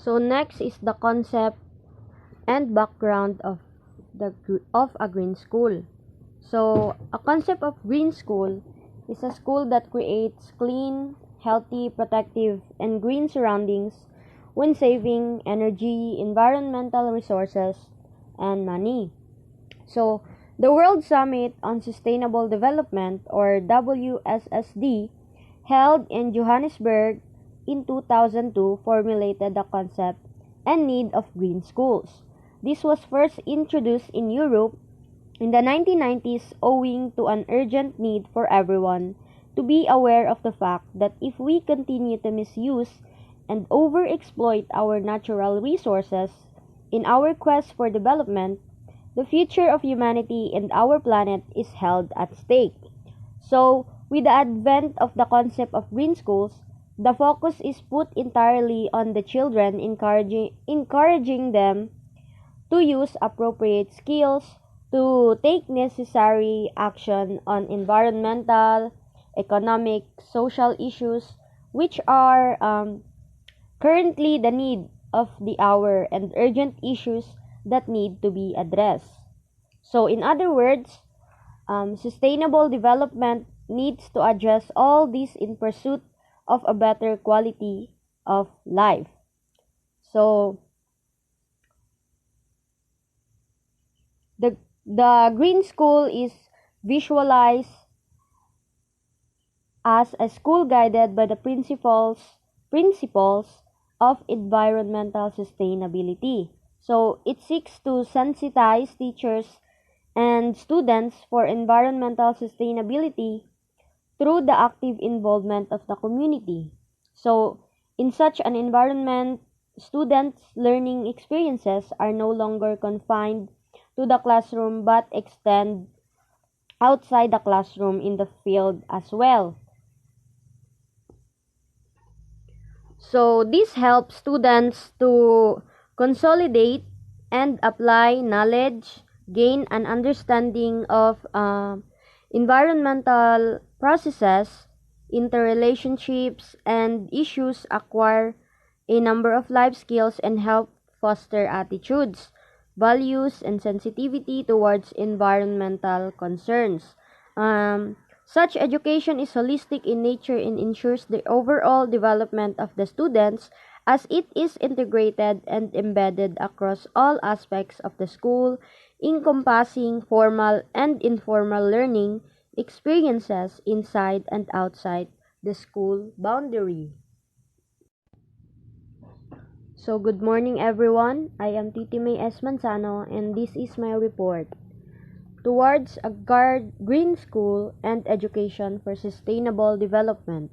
So next is the concept and background of a green school. So a concept of green school is a school that creates clean, healthy, protective, and green surroundings when saving energy, environmental resources, and money. So the World Summit on Sustainable Development, or WSSD, held in Johannesburg in 2002 formulated the concept and need of green schools. This was first introduced in Europe in the 1990s owing to an urgent need for everyone to be aware of the fact that if we continue to misuse and overexploit our natural resources in our quest for development, the future of humanity and our planet is held at stake. So, with the advent of the concept of green schools, the focus is put entirely on the children, encouraging them to use appropriate skills, to take necessary action on environmental, economic, social issues, which are currently the need of the hour and urgent issues that need to be addressed. So, in other words, sustainable development needs to address all these in pursuit of a better quality of life. So, the green school is visualized as a school guided by the principles of environmental sustainability. So it seeks to sensitize teachers and students for environmental sustainability through the active involvement of the community. So in such an environment, students' learning experiences are no longer confined to the classroom but extend outside the classroom in the field as well. So this helps students to consolidate and apply knowledge, gain an understanding of environmental processes, interrelationships, and issues, acquire a number of life skills, and help foster attitudes, values, and sensitivity towards environmental concerns. Such education is holistic in nature and ensures the overall development of the students as it is integrated and embedded across all aspects of the school, encompassing formal and informal learning experiences inside and outside the school boundary. So good morning everyone, I am Titi May S. Manzano and this is my report. Towards a green school and education for sustainable development.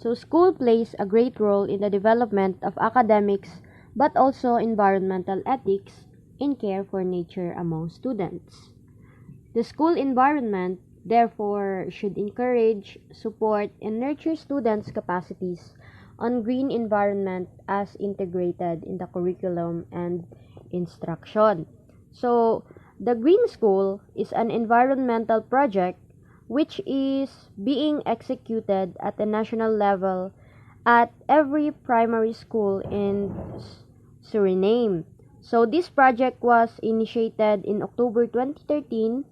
So school plays a great role in the development of academics but also environmental ethics and care for nature among students. The school environment therefore should encourage, support, and nurture students' capacities on green environment as integrated in the curriculum and instruction. So, the Green School is an environmental project which is being executed at the national level at every primary school in Suriname. So this project was initiated in October 2013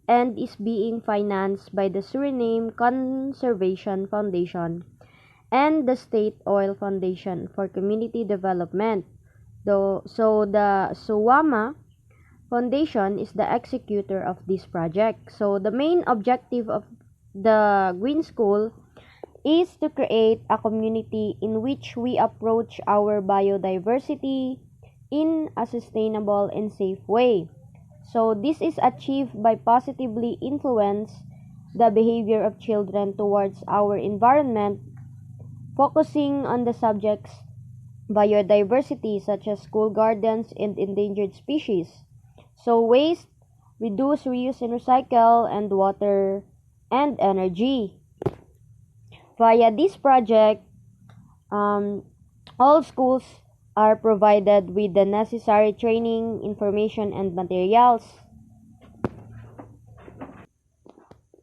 and is being financed by the Suriname Conservation Foundation and the State Oil Foundation for Community Development. So the SUWAMA Foundation is the executor of this project. So the main objective of the Green School is to create a community in which we approach our biodiversity in a sustainable and safe way. So this is achieved by positively influence the behavior of children towards our environment, focusing on the subjects biodiversity such as school gardens and endangered species. So waste, reduce, reuse, and recycle, and water and energy. Via this project, all schools are provided with the necessary training, information, and materials.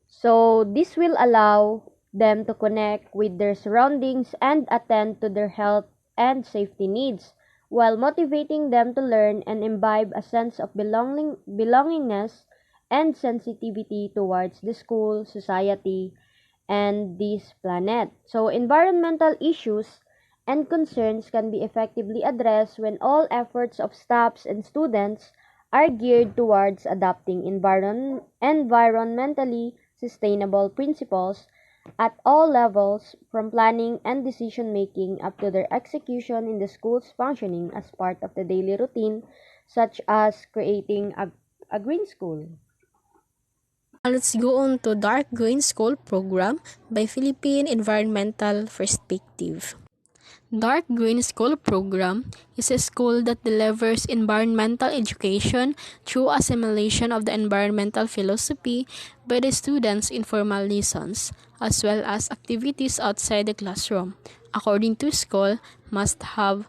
So this will allow them to connect with their surroundings and attend to their health and safety needs while motivating them to learn and imbibe a sense of belongingness and sensitivity towards the school, society, and this planet. So, environmental issues and concerns can be effectively addressed when all efforts of staffs and students are geared towards adopting environmentally sustainable principles at all levels, from planning and decision making up to their execution in the school's functioning as part of the daily routine, such as creating a green school. Let's go on to Dark Green School Program by Philippine Environmental Perspective. Dark Green School Program is a school that delivers environmental education through assimilation of the environmental philosophy by the students in formal lessons, as well as activities outside the classroom. According to school, must have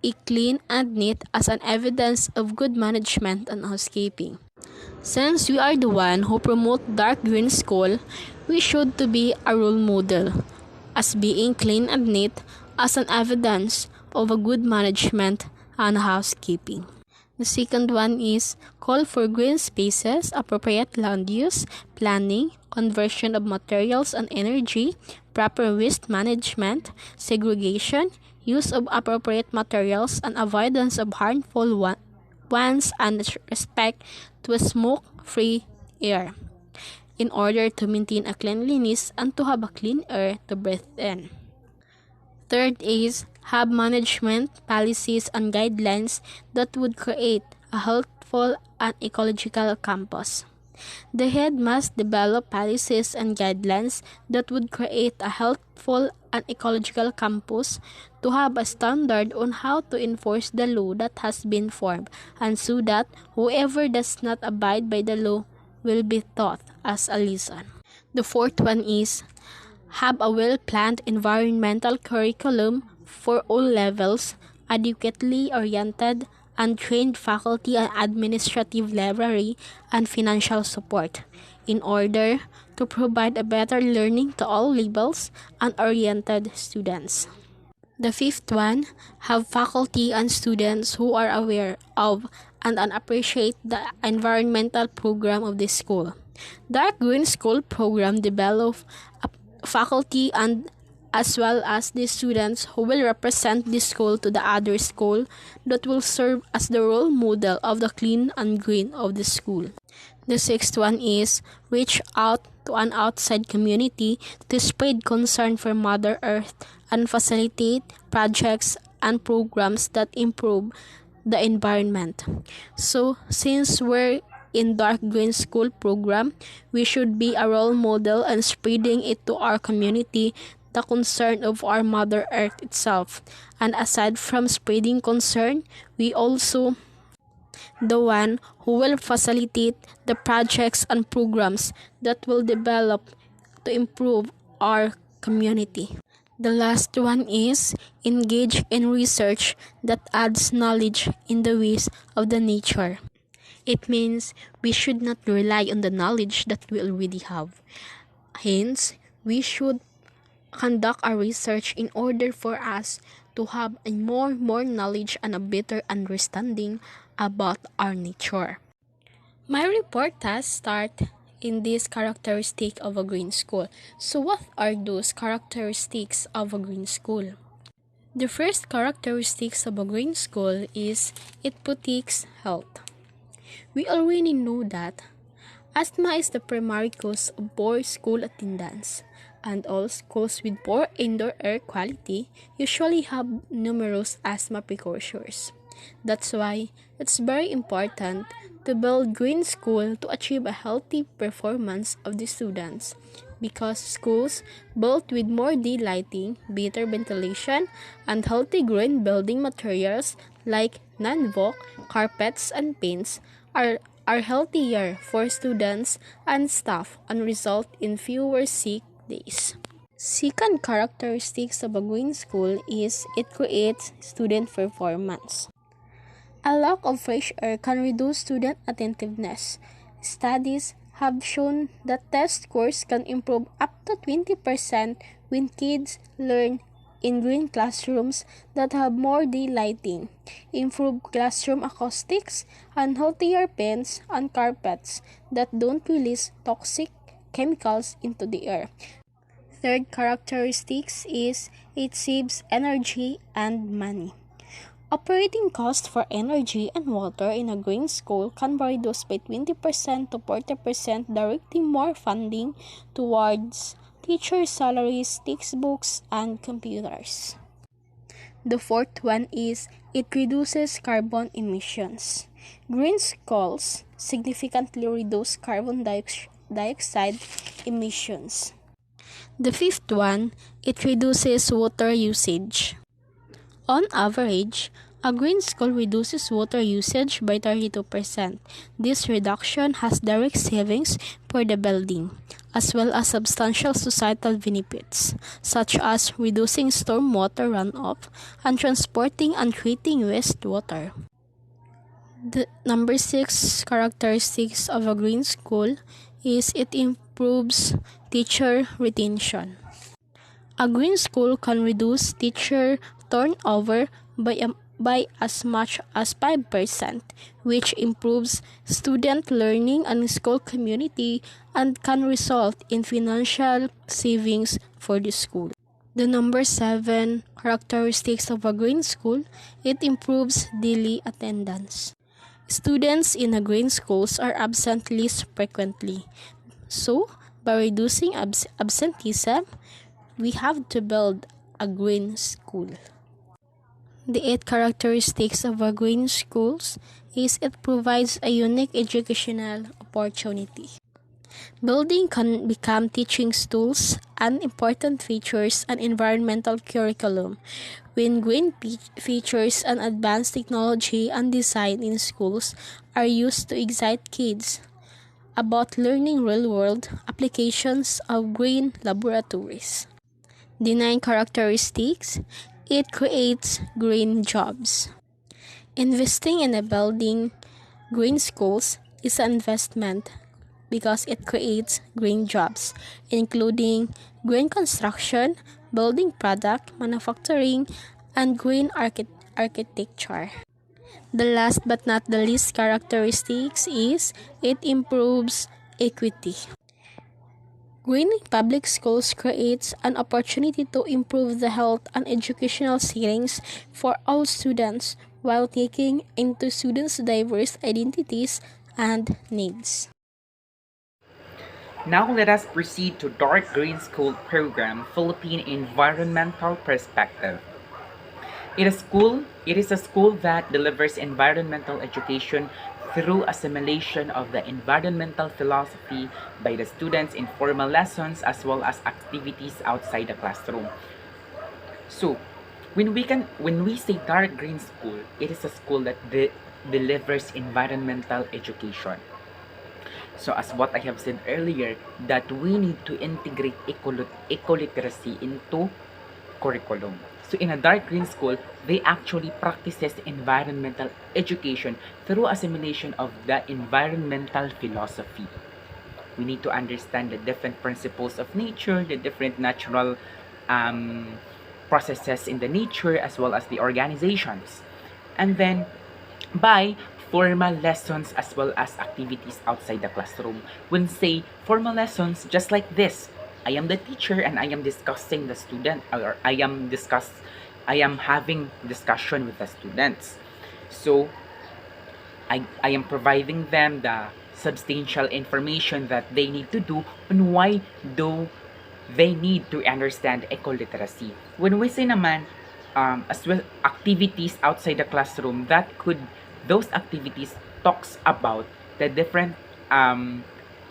a clean and neat as an evidence of good management and housekeeping. Since we are the one who promote dark green school, we should to be a role model as being clean and neat as an evidence of a good management and housekeeping. The second one is call for green spaces, appropriate land use, planning, conversion of materials and energy, proper waste management, segregation, use of appropriate materials, and avoidance of harmful ones, and respect to a smoke-free air in order to maintain a cleanliness and to have a clean air to breathe in. Third is have management policies and guidelines that would create a healthful and ecological campus. The head must develop policies and guidelines that would create a healthful and ecological campus to have a standard on how to enforce the law that has been formed, and so that whoever does not abide by the law will be taught as a lesson. The fourth one is have a well-planned environmental curriculum for all levels, adequately oriented and trained faculty and administrative library and financial support in order to provide a better learning to all levels and oriented students. The fifth one, have faculty and students who are aware of and appreciate the environmental program of the school. Dark Green School program develop a faculty and as well as the students who will represent the school to the other school that will serve as the role model of the clean and green of the school. The sixth one is reach out to an outside community to spread concern for Mother Earth and facilitate projects and programs that improve the environment. So, since we're in Dark Green School program, we should be a role model and spreading it to our community the concern of our Mother Earth itself. And aside from spreading concern, we also the one who will facilitate the projects and programs that will develop to improve our community. The last one is engage in research that adds knowledge in the ways of the nature. It means we should not rely on the knowledge that we already have. Hence, we should conduct our research in order for us to have a more knowledge and a better understanding about our nature. My report has start in this characteristic of a green school. So what are those characteristics of a green school? The first characteristics of a green school is it protects health. We already know that asthma is the primary cause of poor school attendance, and all schools with poor indoor air quality usually have numerous asthma precursors. That's why it's very important to build green school to achieve a healthy performance of the students, because schools built with more daylighting, better ventilation, and healthy green building materials like non-voc, carpets, and paints are healthier for students and staff and result in fewer sick days. Second characteristics of a green school is it creates student performance. A lack of fresh air can reduce student attentiveness. Studies have shown that test scores can improve up to 20% when kids learn in green classrooms that have more daylighting, improved classroom acoustics, and healthier pens and carpets that don't release toxic chemicals into the air. Third characteristics is it saves energy and money. Operating costs for energy and water in a green school can be reduced by 20% to 40%, directing more funding towards teachers' salaries, textbooks, and computers. The fourth one is it reduces carbon emissions. Green schools significantly reduce carbon dioxide emissions. The fifth one, it reduces water usage. On average, a green school reduces water usage by 32%. This reduction has direct savings for the building, as well as substantial societal benefits, such as reducing stormwater runoff and transporting and treating wastewater. The number 6 characteristics of a green school is it improves teacher retention. A green school can reduce teacher turnover by as much as 5%, which improves student learning and school community and can result in financial savings for the school. The number 7 characteristics of a green school, it improves daily attendance. Students in a green schools are absent less frequently. So, by reducing absenteeism, we have to build a green school. The 8 characteristics of a green schools is it provides a unique educational opportunity. Building can become teaching tools and important features and environmental curriculum. When green features and advanced technology and design in schools are used to excite kids about learning real-world applications of green laboratories. The 9 characteristics, it creates green jobs. Investing in a building green schools is an investment because it creates green jobs, including green construction, building product, manufacturing, and green architecture. The last but not the least characteristics is it improves equity. Green public schools creates an opportunity to improve the health and educational settings for all students while taking into students' diverse identities and needs. Now let us proceed to Dark Green School Program Philippine Environmental Perspective. It is a school that delivers environmental education through assimilation of the environmental philosophy by the students in formal lessons as well as activities outside the classroom. So, when we say Dark Green School, it is a school that delivers environmental education. So as what I have said earlier, that we need to integrate ecoliteracy into curriculum. So in a dark green school, they actually practices environmental education through assimilation of the environmental philosophy. We need to understand the different principles of nature, the different natural processes in the nature as well as the organizations. And then by formal lessons as well as activities outside the classroom. When say formal lessons, just like this, I am the teacher and I am discussing the student, or I am having discussion with the students. So I am providing them the substantial information that they need to do on why do they need to understand ecoliteracy. When we say naman, as well activities outside the classroom, those activities talks about the different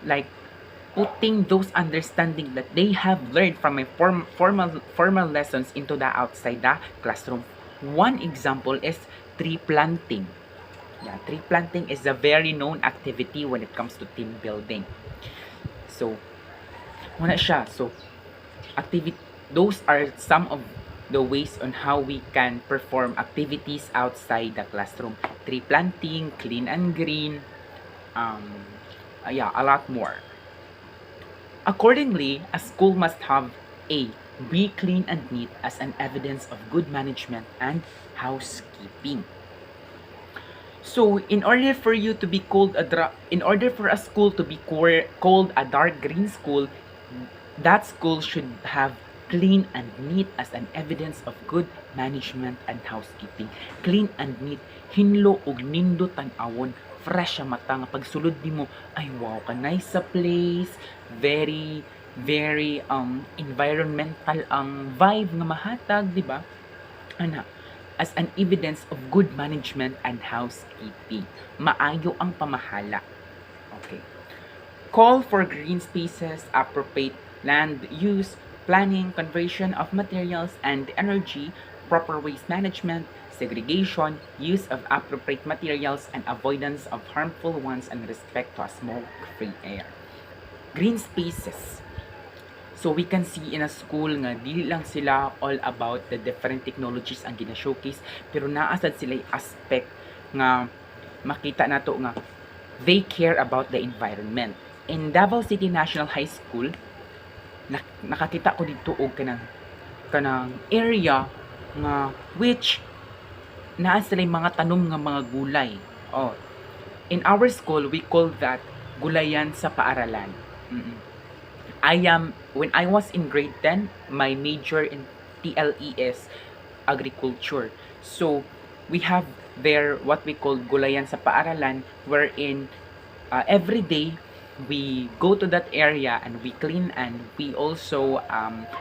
like putting those understanding that they have learned from a formal lessons into the outside the classroom. One example is tree planting. Yeah, tree planting is a very known activity when it comes to team building. So, wala siya. So, those are some of the ways on how we can perform activities outside the classroom. Tree planting, clean and green, a lot more. Accordingly, a school must have a Be clean and neat as an evidence of good management and housekeeping. So, in order for you to be in order for a school to be called a dark green school, that school should have clean and neat as an evidence of good management and housekeeping. Clean and neat, hinlo og nindo tan-awon, fresh sa mata nga pagsulod nimo, ay wow, kanay sa place, very very environmental ang vibe nga mahatag, di ba? Ana, as an evidence of good management and housekeeping. Maayo ang pamahala. Okay. Call for green spaces, appropriate land use, planning, conversion of materials and energy, proper waste management, segregation, use of appropriate materials, and avoidance of harmful ones, and respect to a smoke-free air. Green spaces. So we can see in a school nga dili lang sila all about the different technologies ang gina-showcase, pero naasad sila aspect nga makita nato nga they care about the environment. In Davao City National High School, nakakita ko dito og kanang area nga which naa sila mga tanom nga mga gulay. Oh, in our school we call that gulayan sa paaralan. When I was in grade 10, my major in TLE is agriculture. So, we have there what we call gulayan sa paaralan, wherein every day we go to that area and we clean and we also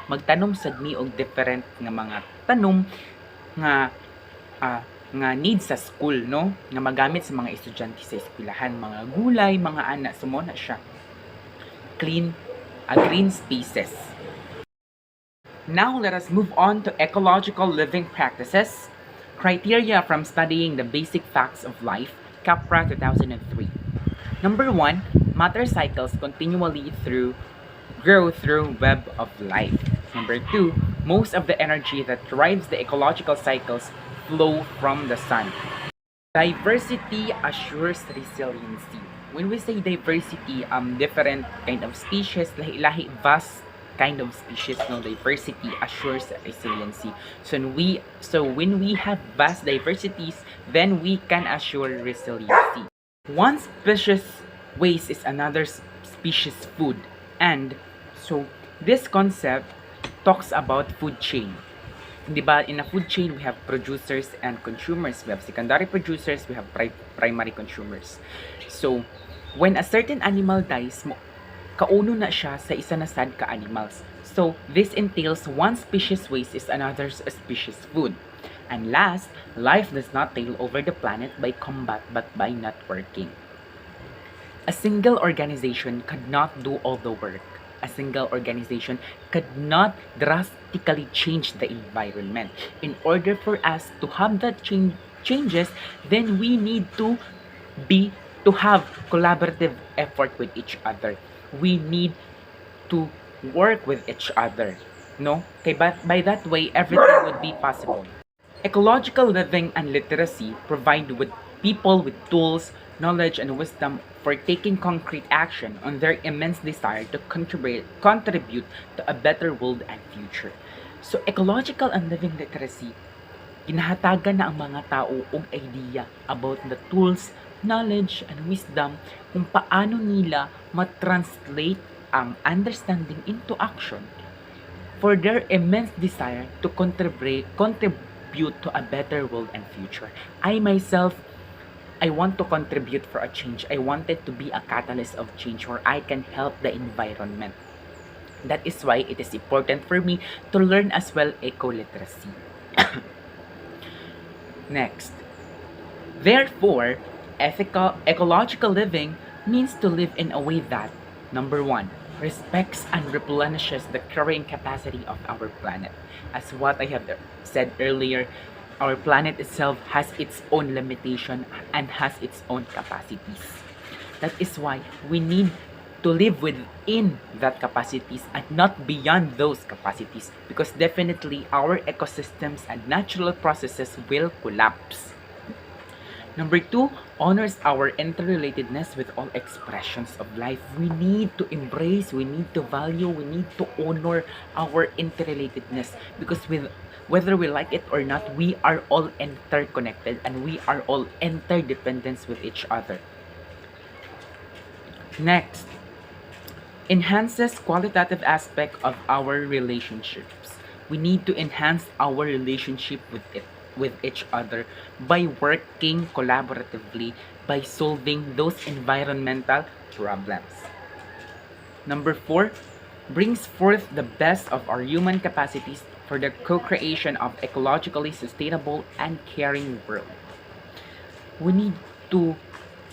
magtanom sad mi og different nga mga tanom nga nga needs sa school, no, nga magamit sa mga estudyante sa eskwelahan, mga gulay, mga ana, sumo na siya. Clean green spaces. Now let us move on to ecological living practices, criteria from studying the basic facts of life, Capra 2003. Number 1, matter cycles continually grow through web of life. Number 2, most of the energy that drives the ecological cycles flow from the sun. Diversity assures resiliency. When we say diversity, different kind of species, lahi-lahi, vast kind of species, no, diversity assures resiliency. So when we have vast diversities, then we can assure resiliency. One species waste is another species food. And so this concept talks about food chain. Diba, in a food chain, we have producers and consumers. We have secondary producers, we have primary consumers. So, when a certain animal dies, kauno na siya sa isa na sad ka animals. So, this entails one species waste is another species food. And last, life does not tail over the planet by combat but by networking. A single organization could not do all the work. A single organization could not drastically change the environment. In order for us to have that changes, then we need to have collaborative effort with each other. We need to work with each other. No? Okay, but by that way, everything would be possible. Ecological living and literacy provide with people with tools, knowledge, and wisdom for taking concrete action on their immense desire to contribute to a better world and future. So, ecological and living literacy, ginahatagan na ang mga tao og idea about the tools, knowledge, and wisdom kung paano nila matranslate ang understanding into action for their immense desire to contribute to a better world and future. I want to contribute for a change. I wanted to be a catalyst of change where I can help the environment. That is why it is important for me to learn as well ecoliteracy. Next. Therefore, ecological living means to live in a way that, number 1, respects and replenishes the carrying capacity of our planet. As what I have said earlier, our planet itself has its own limitation and has its own capacities. That is why we need to live within that capacities and not beyond those capacities, because definitely our ecosystems and natural processes will collapse. Number two, honors our interrelatedness with all expressions of life. We need to embrace, we need to value, we need to honor our interrelatedness because whether we like it or not, we are all interconnected and we are all interdependent with each other. Next, enhances qualitative aspect of our relationships. We need to enhance our relationship with each other by working collaboratively by solving those environmental problems. Number 4, brings forth the best of our human capacities for the co-creation of ecologically sustainable and caring world. We need to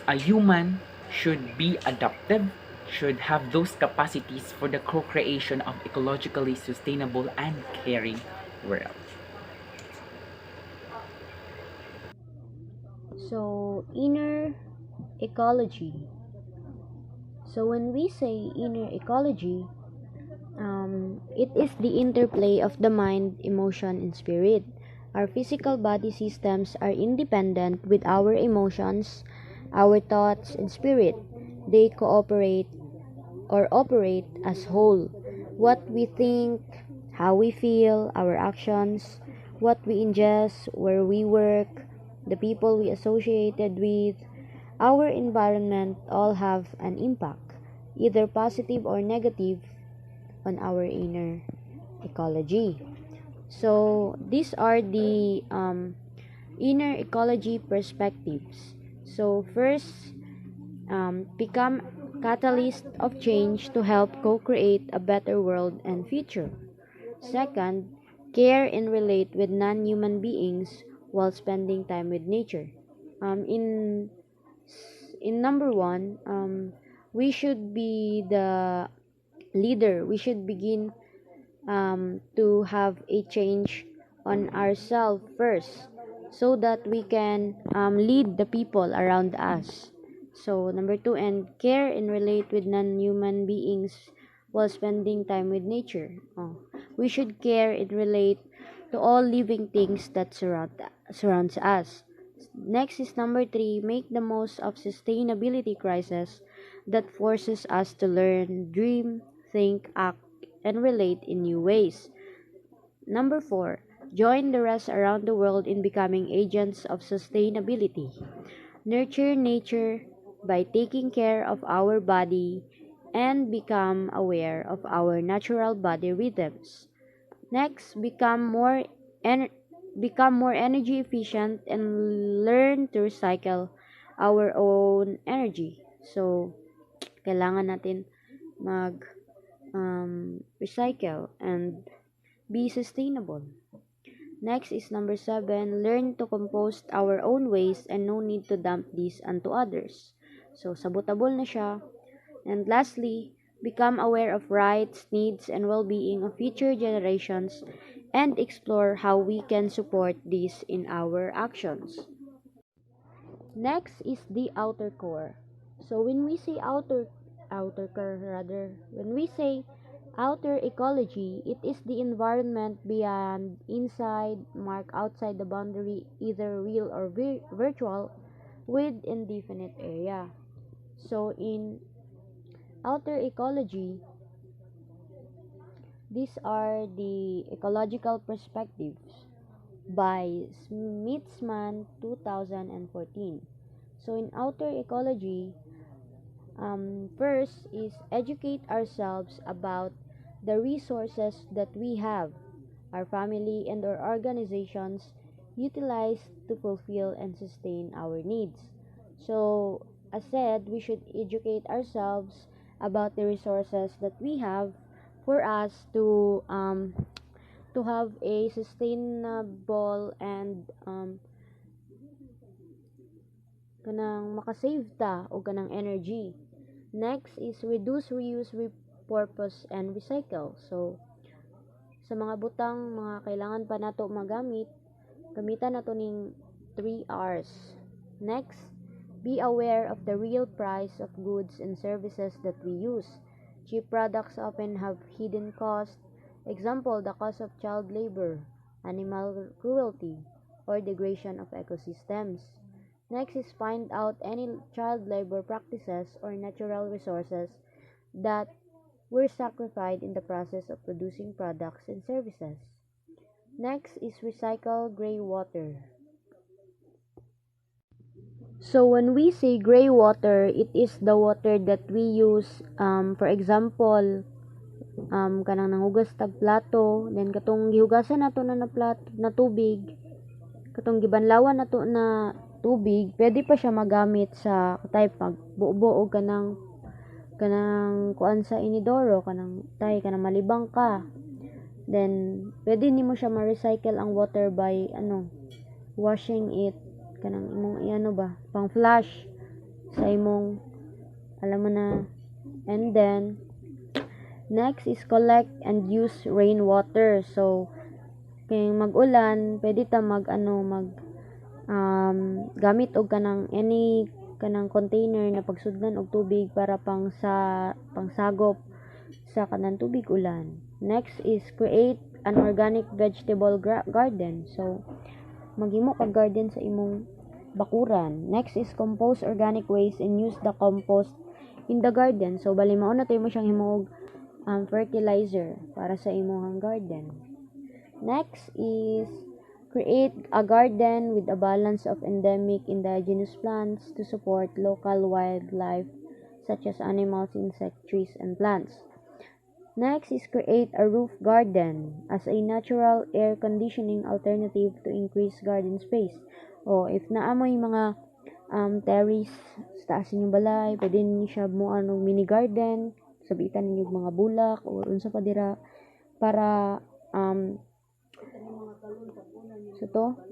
a human should be adaptive, should have those capacities for the co-creation of ecologically sustainable and caring world. So, inner ecology. So, when we say inner ecology, it is the interplay of the mind, emotion, and spirit. Our physical body systems are independent with our emotions, our thoughts, and spirit. They cooperate or operate as whole. What we think, how we feel, our actions, what we ingest, where we work, the people we associated with, our environment all have an impact, either positive or negative, on our inner ecology. So these are the inner ecology perspectives. So first, become catalyst of change to help co-create a better world and future. Second, care and relate with non-human beings while spending time with nature. Um, in in number one, we should be the leader. We should begin to have a change on ourselves first so that we can lead the people around us. So, number two, and care and relate with non human beings while spending time with nature. We should care and relate to all living things that surrounds us. Next is number three, make the most of sustainability crisis that forces us to learn, dream, think, act, and relate in new ways. Number four, join the rest around the world in becoming agents of sustainability. Nurture nature by taking care of our body and become aware of our natural body rhythms. Next, en- become more energy efficient and learn to recycle our own energy. So, kailangan natin mag recycle and be sustainable. Next is number 7, learn to compost our own waste and no need to dump these onto others. So, sabotable na siya. And lastly, become aware of rights, needs, and well-being of future generations and explore how we can support these in our actions. Next is the outer core. So when we say outer core rather, when we say outer ecology, it is the environment beyond, inside, mark outside the boundary, either real or virtual, with indefinite area. So in outer ecology, these are the ecological perspectives by Smithsman 2014. So in outer ecology, first is educate ourselves about the resources that we have, our family and our organizations utilize to fulfill and sustain our needs. So, as said, we should educate ourselves about the resources that we have for us to have a sustainable and kanang makasave ta o kanang energy. Next is reduce, reuse, repurpose, and recycle. So, sa mga butang, mga kailangan pa nato magamit, gamitan nato ning 3 R's. Next, be aware of the real price of goods and services that we use. Cheap products often have hidden costs. Example, the cost of child labor, animal cruelty, or degradation of ecosystems. Next is find out any child labor practices or natural resources that were sacrificed in the process of producing products and services. Next is recycle gray water. So when we say gray water, it is the water that we use, for example, kanang nanghugas tag plato, then katong gihugasan nato na plato na tubig, katong gibanlawan nato na tubig, pwede pa siya magamit sa type magbuo og kanang kuan sa inidoro, kanang malibang ka. Then pwede nimo siya ma-recycle ang water by washing it, kanang imong pang flush sa imong alam mo na. And then next is collect and use rainwater. So kay mag-ulan, pwede ta gamit og kanang container na pagsudlan og tubig para pangsagop sa kanang tubig ulan. Next is create an organic vegetable garden. So maghimo ka garden sa imong bakuran. Next is compose organic waste and use the compost in the garden. So bali mao na tayo mo siyang himo og fertilizer para sa imong garden. Next is create a garden with a balance of endemic indigenous plants to support local wildlife such as animals, insects, trees, and plants. Next is create a roof garden as a natural air conditioning alternative to increase garden space. O if naamoy mga terrace sa taas ninyong balay, pwede niyo siya mo mini garden, sabitan niyo mga bulak o unsa pa dira para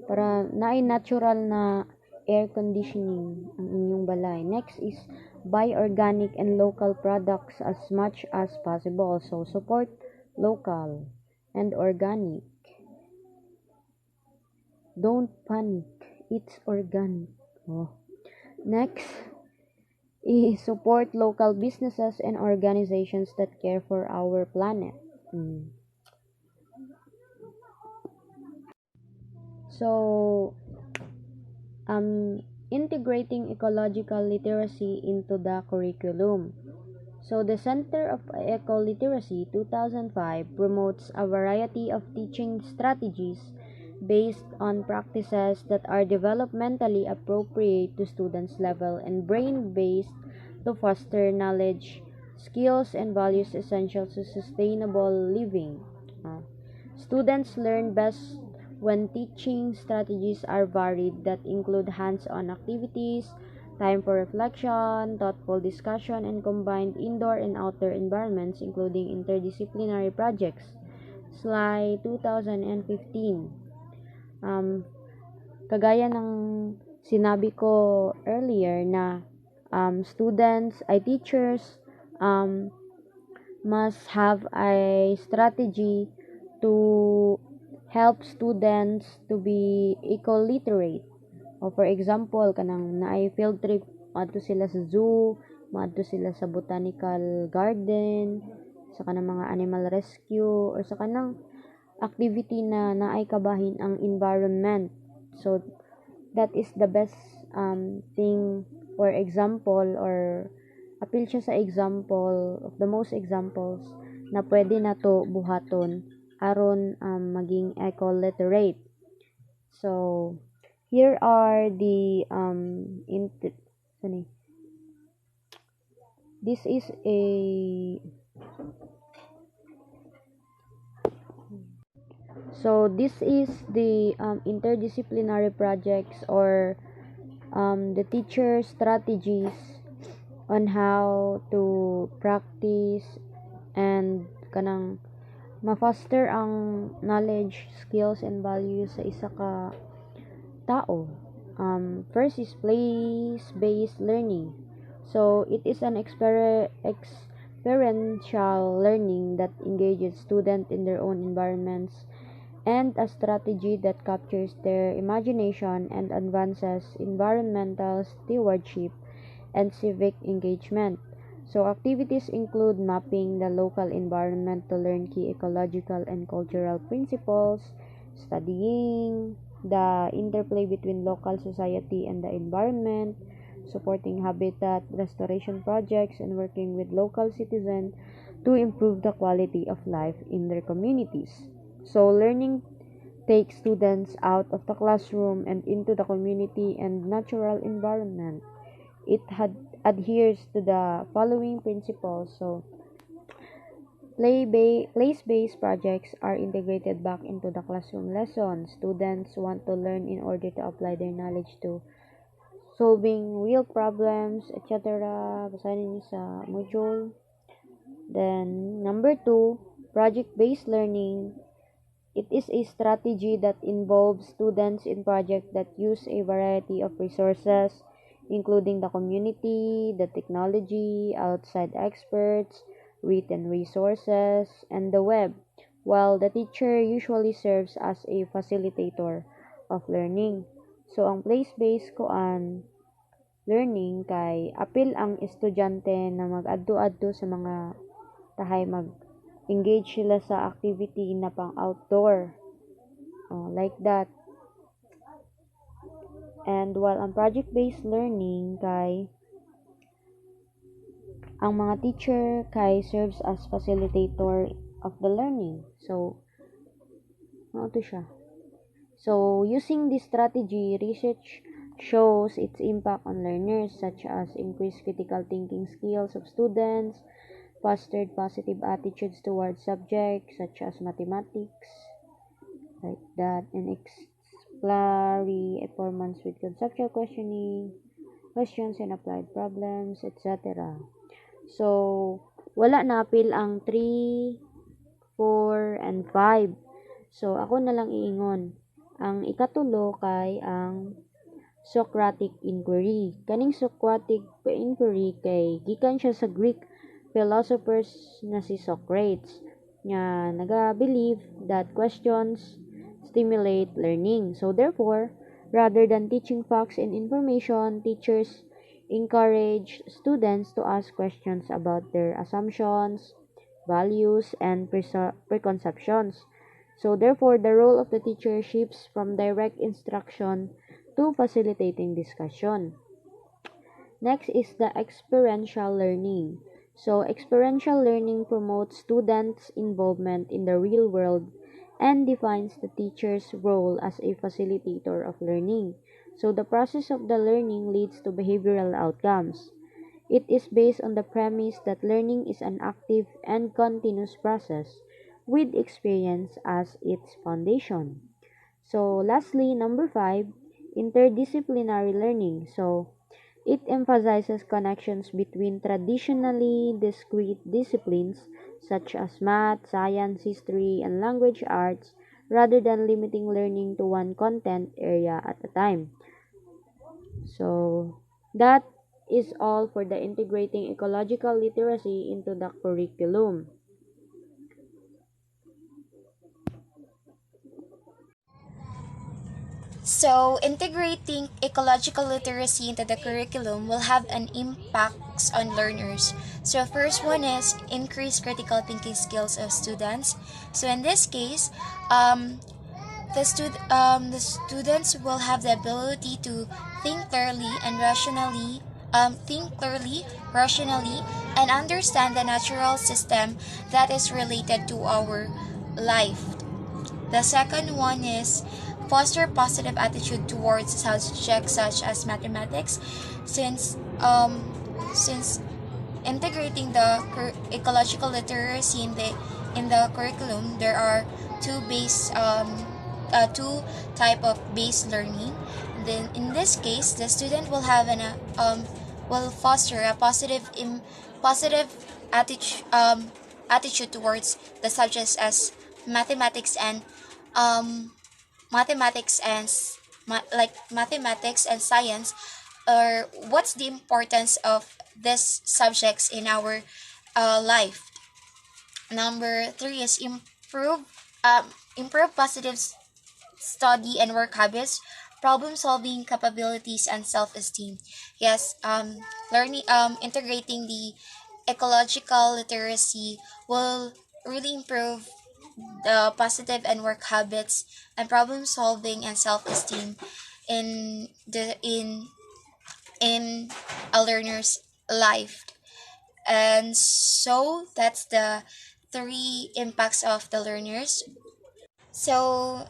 para naay natural na air conditioning ang inyong balay. Next is buy organic and local products as much as possible. So support local and organic. Don't panic. It's organic. Next is support local businesses and organizations that care for our planet. So, integrating ecological literacy into the curriculum. So, the Center of Ecoliteracy 2005 promotes a variety of teaching strategies based on practices that are developmentally appropriate to students' level and brain-based to foster knowledge, skills, and values essential to sustainable living. Students learn best when teaching strategies are varied that include hands-on activities, time for reflection, thoughtful discussion, and combined indoor and outdoor environments including interdisciplinary projects. Slide 2015. Kagaya ng sinabi ko earlier na teachers must have a strategy to help students to be eco-literate. O for example, kanang naay field trip, maadto sila sa zoo, maadto sila sa botanical garden, sa kanang mga animal rescue, or sa kanang activity na naay kabahin ang environment. So that is the best thing or example, or appeal siya sa example of the most examples na pwede nato buhaton aron maging eco-literate. So here are the this is the interdisciplinary projects or the teacher strategies on how to practice and kanang ma-foster ang knowledge, skills, and values sa isa ka tao. First is place-based learning. So it is an experiential learning that engages students in their own environments and a strategy that captures their imagination and advances environmental stewardship and civic engagement. So activities include mapping the local environment to learn key ecological and cultural principles, studying the interplay between local society and the environment, supporting habitat restoration projects, and working with local citizens to improve the quality of life in their communities. So, learning takes students out of the classroom and into the community and natural environment. It adheres to the following principles. So, place-based projects are integrated back into the classroom lessons. Students want to learn in order to apply their knowledge to solving real problems, etc. Basahin niyo sa module. Then, number 2, project-based learning. It is a strategy that involves students in projects that use a variety of resources, including the community, the technology, outside experts, written resources, and the web, while the teacher usually serves as a facilitator of learning. So, ang place-based learning kay apil ang estudyante na mag-adto-adto sa mga tahay mag-engage sila sa activity na pang outdoor. Like that. And while ang project-based learning kay ang mga teacher kay serves as facilitator of the learning. So, ano to siya? So, using this strategy, research shows its impact on learners such as increased critical thinking skills of students, fostered positive attitudes towards subjects such as mathematics, like that, and exemplary performance with conceptual questioning, questions and applied problems, etc. So, wala napil ang 3, 4, and 5. So, ako na lang iingon. Ang ikatulo kay ang Socratic inquiry. Kaning Socratic inquiry kay gikan siya sa Greek philosophers na si Socrates nga naga-believe that questions stimulate learning. So therefore, rather than teaching facts and information, teachers encourage students to ask questions about their assumptions, values, and preconceptions. So therefore, the role of the teacher shifts from direct instruction to facilitating discussion. Next is the experiential learning. So, experiential learning promotes students' involvement in the real world and defines the teacher's role as a facilitator of learning. So, the process of the learning leads to behavioral outcomes. It is based on the premise that learning is an active and continuous process with experience as its foundation. So, lastly, number 5, interdisciplinary learning. So, it emphasizes connections between traditionally discrete disciplines such as math, science, history, and language arts rather than limiting learning to one content area at a time. So, that is all for the integrating ecological literacy into the curriculum. So, integrating ecological literacy into the curriculum will have an impact on learners. So, first one is increase critical thinking skills of students. So, in this case, the students will have the ability to think clearly and rationally, and understand the natural system that is related to our life. The second one is foster positive attitude towards subjects such as mathematics, since since integrating the ecological literacy in the curriculum, there are two type of base learning. Then in this case, the student will have will foster a positive attitude towards the subjects as mathematics and um, mathematics and mathematics and science, or what's the importance of these subjects in our life. Number 3 is improve positive study and work habits, problem solving capabilities, and self-esteem. Yes, learning integrating the ecological literacy will really improve the positive and work habits and problem solving and self-esteem in the in a learner's life. And so that's the three impacts of the learners. So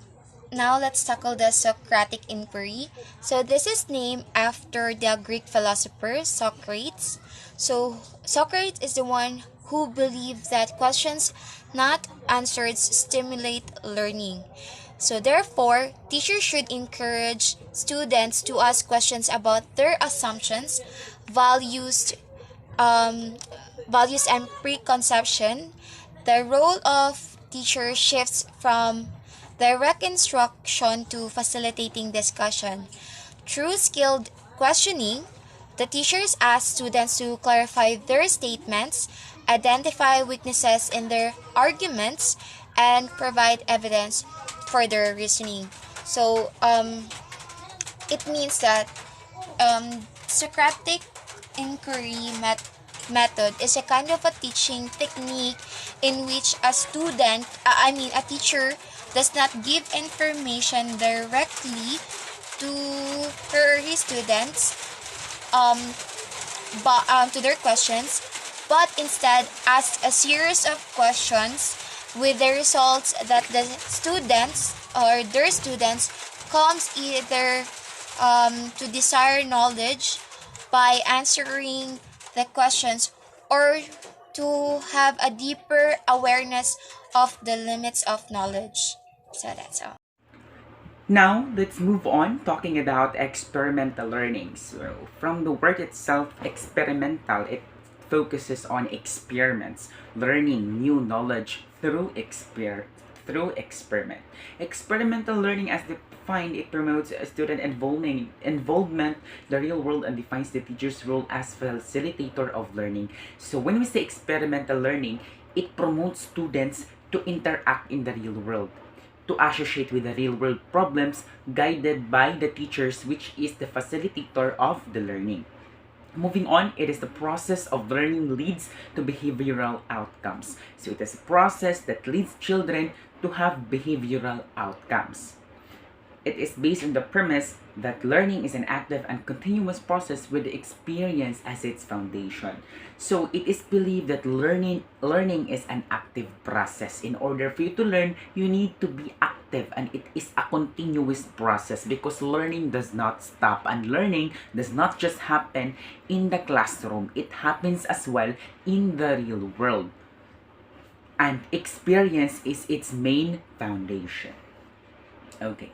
now let's tackle the Socratic inquiry. So this is named after the Greek philosopher Socrates. So Socrates is the one who believed that questions not answered stimulate learning. So therefore, teachers should encourage students to ask questions about their assumptions, values, um, values and preconception. The role of teacher shifts from direct instruction to facilitating discussion. Through skilled questioning, the teachers ask students to clarify their statements, identify weaknesses in their arguments, and provide evidence for their reasoning. So, it means that Socratic inquiry method is a kind of a teaching technique in which a teacher does not give information directly to her or his students, um, to their questions, but instead asks a series of questions with the results that the students or their students comes either to desire knowledge by answering the questions or to have a deeper awareness of the limits of knowledge. So that's all. Now, let's move on talking about experimental learning. So, from the word itself, experimental, it focuses on experiments, learning new knowledge through experiment. Experimental learning, as defined, it promotes a student involvement the real world and defines the teacher's role as facilitator of learning. So, when we say experimental learning, it promotes students to interact in the real world, to associate with the real world problems guided by the teachers, which is the facilitator of the learning. Moving on, it is the process of learning leads to behavioral outcomes. So it is a process that leads children to have behavioral outcomes. It is based on the premise that learning is an active and continuous process with experience as its foundation. So it is believed that learning is an active process. In order for you to learn, you need to be active, and it is a continuous process because learning does not stop, and learning does not just happen in the classroom. It happens as well in the real world. And experience is its main foundation. Okay.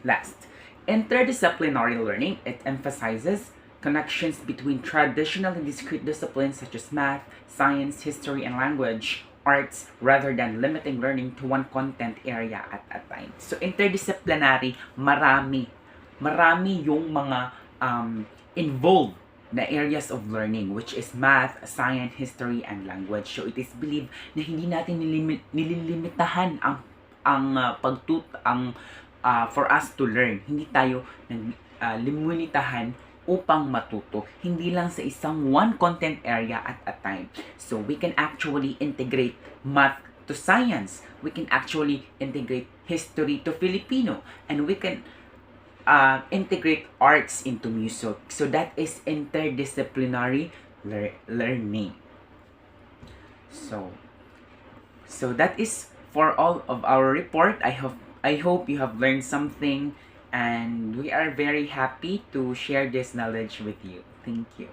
Last, interdisciplinary learning. It emphasizes connections between traditional and discrete disciplines such as math, science, history, and language, arts, rather than limiting learning to one content area at a time. So, interdisciplinary, marami yung mga involved na areas of learning, which is math, science, history, and language. So, it is believed na hindi natin nililimitahan for us to learn. Hindi tayo limitahan upang matuto. Hindi lang sa isang one content area at a time. So, we can actually integrate math to science. We can actually integrate history to Filipino. And we can integrate arts into music. So, that is interdisciplinary learning. So that is for all of our report. I hope you have learned something, and we are very happy to share this knowledge with you. Thank you.